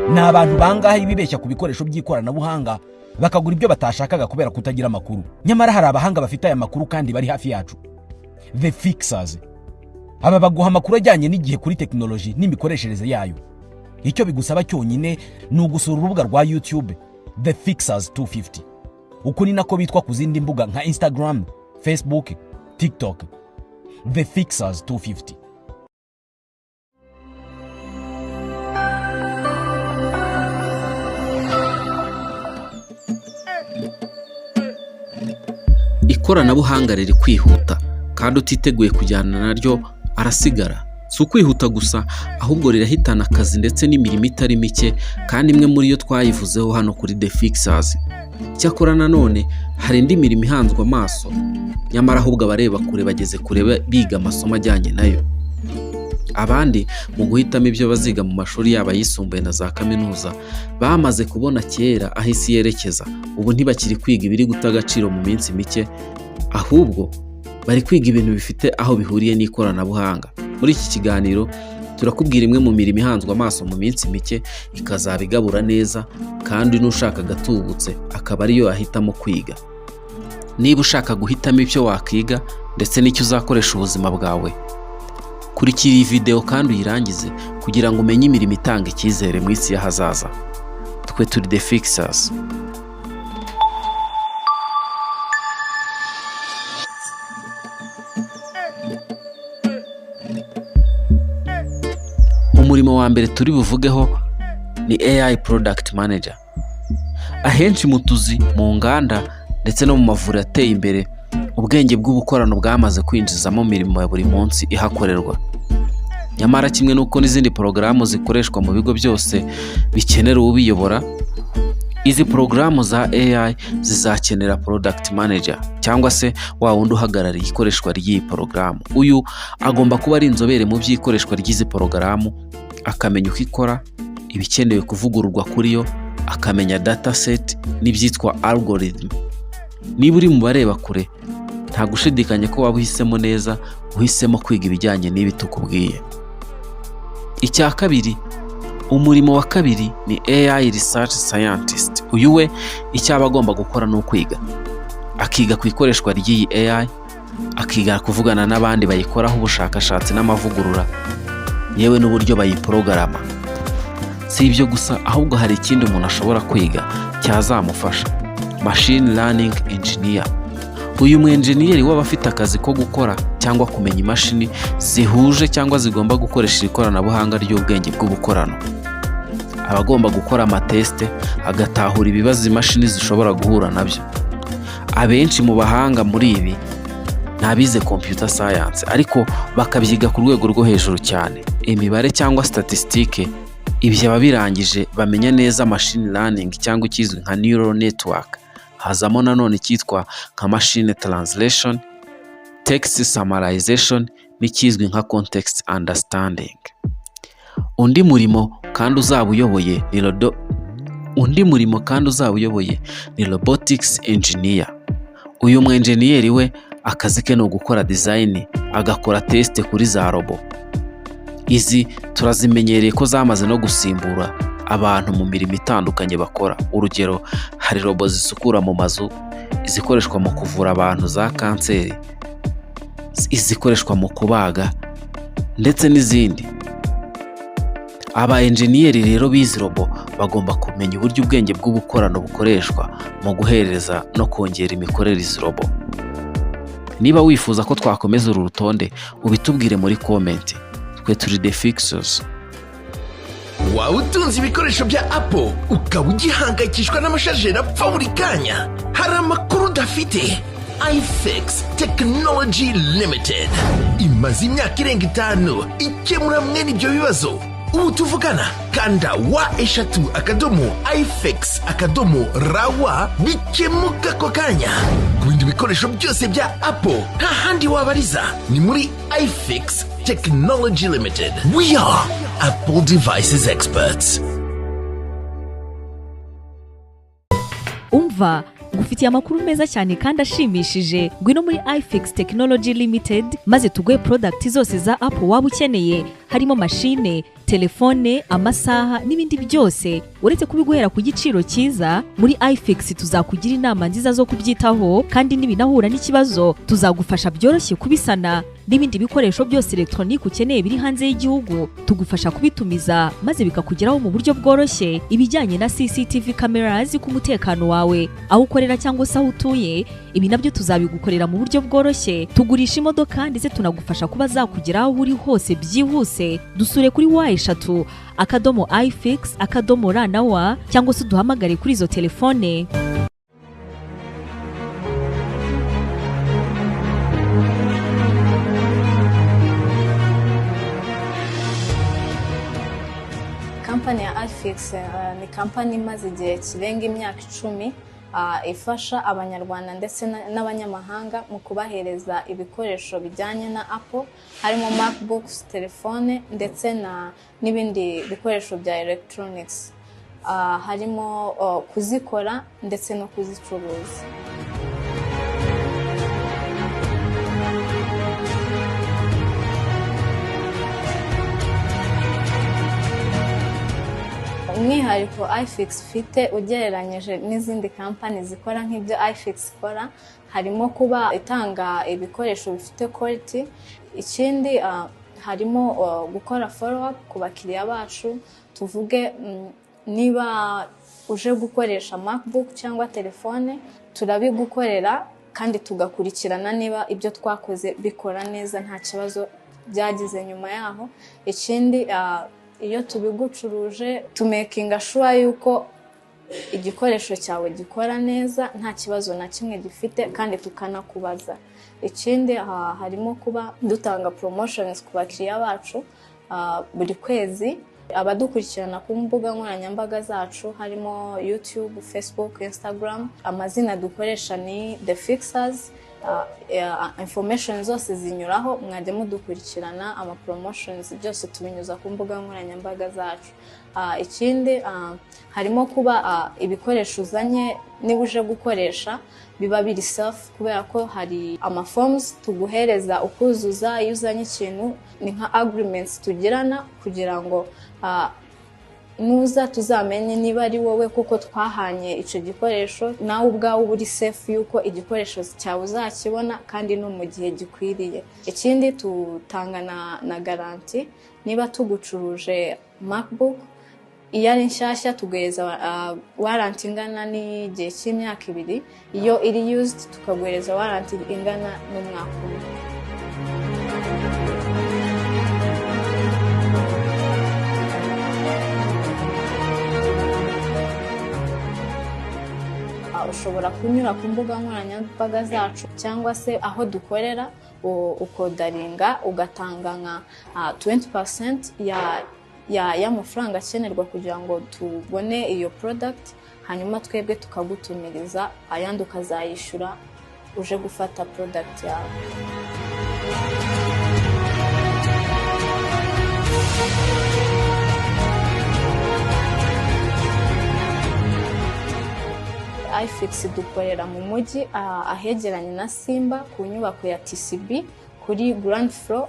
ni abantu bangahe bibeshya ku bikoresho by'ikoranabuhanga bakagura ibyo batashakaga kubera kutagira amakuru. Nyamara hari abahanga bafite aya makuru kandi bari hafi yacu. The Fixers. Aba baguha amakuru ajyanye n'igihe kuri technology n'imikoreshereze yayo. Icyo bigusaba cyonyine ni ugusura urubuga rwa YouTube The Fixers 250. Uko ni nako bitwa ku zindi mbuga nka Instagram, Facebook, TikTok. The Fixers 250. Ikoranabuhanga riri kwihuta kandi utiteguye kujyana naryo arasigara. Si ukwihuta gusa ahubwo rirahitana akazi ndetse n'imirimo itari mike, kandi imwe muri yo twayivuzeho hano kuri The Fixers. Cyakora nanone hari indi mirimo ihanzwe amaso, nyamara ahubwo abareba kure bageze kure biga amasomo ajyanye nayo. Abandi mu guhitamo ibyo baziga mu mashuri yabo yisumbuye na za kaminuza bamaze kubona kera aho isi yerekeza. Ubu ntibakiri kwiga ibiri guta agaciro mu minsi mike, ahubwo bari kwiga ibintu bifite aho bihuriye n'ikoranabuhanga. Muri iki kiganiro turakubwira imwe mu mirimo ihanzwe amaso mu minsi mike ikazaba igabura neza, kandi n'ushaka gatubutse akaba ariyo ahitamo kwiga. Niba ushaka guhitamo ibyo wakiga ndetse n'icyo uzakoresha ubuzima bwawe, kurikira iyi video kandi uyirangize kugira ngo umenye imirimo itanga icyizere mu isi y'ahazaza. Twe turi The Fixers. Umurimo wa mbere turi buvugeho ni AI Product Manager. Ahenshi mu tuzi, mu nganda ndetse no mu mavuriro ateye imbere, ubwenge bw'ubukorano bwamaze kwinjizamo imirimo ya buri munsi ihakorerwa. Nyamara kimwe n'uko n'izindi porogaramu zikoreshwa mu bigo byose bikenera ubiyobora, izi porogaramu za AI zizakenera Product Manager cyangwa se wa wundi uhagarariye ikoreshwa ry'iyi porogaramu. Uyu agomba kuba ari inzobere mu by'ikoreshwa ry'izi porogaramu, akamenya uko ikora, ibikenewe kuvugururwa kuri yo, akamenya dataset n'ibyitwa algorithm. Niba uri mu bareba kure, nta gushidikanya ko waba uhisemo neza, uhisemo kwiga ibijyanye n'ibi tukubwiye. Icya kabiri, umurimo wa kabiri ni AI Research Scientist. Uyu we icyo aba agomba gukora ni ukwiga. Akiga ku ikoreshwa ry'iyi AI, akiga kuvugana n'abandi bayikoraho ubushakashatsi n'amavugurura, yewe n'uburyo bayiprogarama. Si ibyo gusa, ahubwo hari ikindi umuntu ashobora kwiga cyazamufasha: Machine Learning Engineer. Uyu mu engineer waba afite akazi ko gukora cyangwa kumenya imashini zihuje cyangwa zigomba gukoresha ikoranabuhanga ry'ubwenge bw'ubukorano. Abagomba gukora amateste, agatahura ibibazo imashini zishobora guhura nabyo. Abenshi mu bahanga muri ibi nabize computer science, ariko bakabyiga ku rwego rwo hejuru cyane. Imibare cyangwa statistique, ibyo babirangije bamenya neza machine learning cyangwa ikizwi nka neural network. Hazamo nanone cyitwa nka machine translation, text summarization n'ikizwi nka context understanding. Undi murimo kandi uzaba uyoboye ni robotics engineer. Uyu mu engineer we akazi ke no gukora design, agakora test kuri za robo. Izi turazimenyereye ko zamaze no gusimbura abantu mu mirimo itandukanye bakora. Urugero, hari robo zisukura mu mazu, izikoreshwa mu kuvura abantu za kanseri, izikoreshwa mu kubaga ndetse n'izindi. Aba engineer rero bizi robo bagomba kumenya uburyo ubwenge bw'ubukorano bukoreshwa mu guhereza no kongera imikorere izi robo. Niba wifuza ko twakomeza uru rutonde, ubitubwire muri comment. Twe turi The Fixers. Waba utunze ibikoresho bya Apple ukaba ugihangayikishwa n'amashajeri apfa buri kanya? Hari amakuru udafite. iFix Technology Limited imaze imyaka irenga 5 ikemura mwene ibyo bibazo. Ubu tuvugana kanda wa/ifix.rawa bikemuka ko kanya. Ku bindi bikoresho byose bya Apple nta handi wabariza, ni muri iFix Technology Limited. We are Apple devices experts. Umva, gufitiye amakuru meza cyane kandi ashimishije. Ngwino muri iFix Technology Limited maze tuguhe product zose za Apple waba ukeneye, harimo machine, telefone, amasaha n'ibindi byose. Uretse kubiguhera ku giciro cyiza, muri iFix tuzakugira inama nziza zo kubyitaho, kandi nibinahura n'ikibazo tuzagufasha byoroshye kubisana. N'ibindi bikoresho byose electronique ukeneye biri hanze y'igihugu tugufasha kubitumiza maze bikakugeraho mu buryo bworoshye. Ibijyanye na CCTV cameras ku mutekano wawe, aho ukorera cyangwa se aho utuye, ibi nabyo tuzabigukorera mu buryo bworoshye. Tugurisha imodoka ndetse tunagufasha kuba zakugeraho uri hose byihuse. Dusure kuri wa@ifix.ra cyangwa se uduhamagare kuri izo telefone. Kampani ya iFix ni kampani imaze igihe kirenga imyaka 10 ifasha abanyarwanda ndetse n'abanyamahanga mu kubahereza ibikoresho bijyanye na Apple, harimo MacBooks, telefone ndetse n'ibindi bikoresho bya electronics, harimo kuzikora ndetse no kuzicuruza. Umwihariko iFix ifite ugereranyije n'izindi kampani zikora nk'ibyo iFix ikora, harimo kuba itanga ibikoresho bifite quality. Ikindi harimo gukora follow up ku bakiriya bacu. Tuvuge niba uje gukoresha MacBook cyangwa telefone, turabigukorera kandi tugakurikirana niba ibyo twakoze bikora neza nta kibazo byagize nyuma yaho. Ikindi iyo tubigucuruje tumakinga sure yuko igikoresho cyawe gikora neza nta kibazo na kimwe gifite, kandi tukanakubaza. Ikindi harimo kuba dutanga promotions ku bakiriya bacu buri kwezi. Abadukurikirana ku mbuga nkoranyambaga zacu harimo YouTube, Facebook, Instagram. Amazina dukoresha ni The Fixers. Information zose zinyuraho, mwajya mudukurikirana. Ama promotions byose tubinyuza ku mbuga nkoranyambaga zacu. Ikindi harimo kuba ibikoresho uzanye niba uje gukoresha biba biri safe, kubera ko hari ama forms tuguhereza ukuzuza. Iyo uzanye ikintu ni nka agreements tugirana kugira ngo nuza tuzamenye niba ari wowe kuko twahanye icyo gikoresho, nawe ubwawe uri safe yuko igikoresho cyawe uzakibona kandi no mu gihe gikwiriye. Ikindi tutanga na garanti. Niba tugucuruje MacBook iyo ari nshyashya tuguhereza warranty ingana n'igihe cy'imyaka 2. Iyo iri used tukaguhereza warranty ingana n'umwaka umwe. Ushobora kunyura ku mbuga nkoranyambaga zacu cyangwa se aho dukorera ukodaringa ugatanga nka 20% y'amafaranga akenerwa kugira ngo tubone iyo product, hanyuma twebwe tukagutumiriza, ayandi ukazayishyura uje gufata product yawe. iFix dukorera mu mujyi ahegeranye na Simba ku nyubako ya TCB kuri ground floor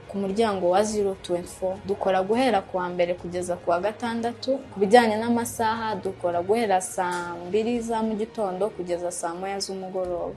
ku muryango wa 024. Dukora guhera kuwa mbere kugeza kuwa gatandatu. Ku bijyanye n'amasaha dukora guhera saa 2 za mu gitondo kugeza saa 1 z'umugoroba.